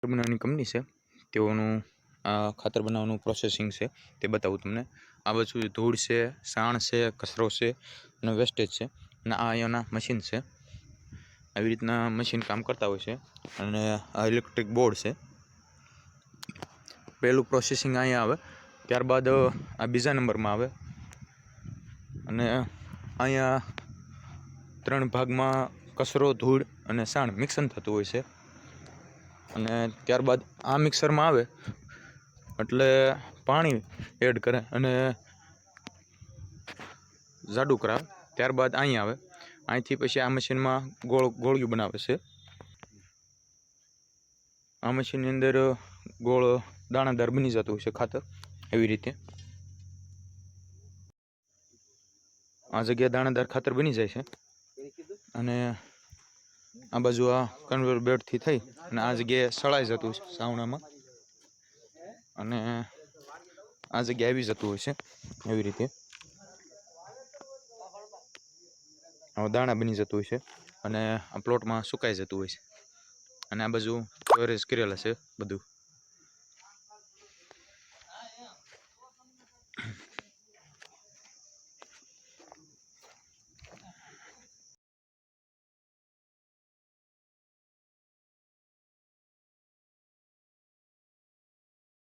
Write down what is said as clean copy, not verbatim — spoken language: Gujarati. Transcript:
ખાતર બનાવવાની કંપની છે, તેઓનું આ ખાતર બનાવવાનું પ્રોસેસિંગ છે તે બતાવું તમને। આ બાજુ ધૂળ છે, સાણ છે, કચરો છે અને વેસ્ટેજ છે, અને આ અહીંયાના મશીન છે। આવી રીતના મશીન કામ કરતા હોય છે। અને આ ઇલેક્ટ્રિક બોર્ડ છે। પહેલું પ્રોસેસિંગ અહીંયા આવે, ત્યારબાદ આ બીજા નંબરમાં આવે, અને અહીંયા 3 ભાગમાં કચરો, ધૂળ અને સાણ મિક્સન થતું હોય છે। અને ત્યારબાદ આ મિક્સરમાં આવે એટલે પાણી એડ કરે અને જાડું કરાવે, ત્યારબાદ અહીં આવે, અહીંથી પછી આ મશીનમાં ગોળિયું બનાવે છે। આ મશીનની અંદર ગોળ દાણાદાર બની જતું હોય છે ખાતર, એવી રીતે આ જગ્યાએ દાણાદાર ખાતર બની જાય છે। અને આ બાજુ આ કન્વેયર બેલ્ટથી થઈ અને આ જગ્યાએ સળાઈ જતું છે સાવણામાં, અને આ જગ્યાએ આવી જતું હોય છે એવી રીતે દાણા બની જતું હોય છે, અને આ પ્લોટમાં સુકાઈ જતું હોય છે। અને આ બાજુ સ્ટોરેજ કરેલા છે બધું।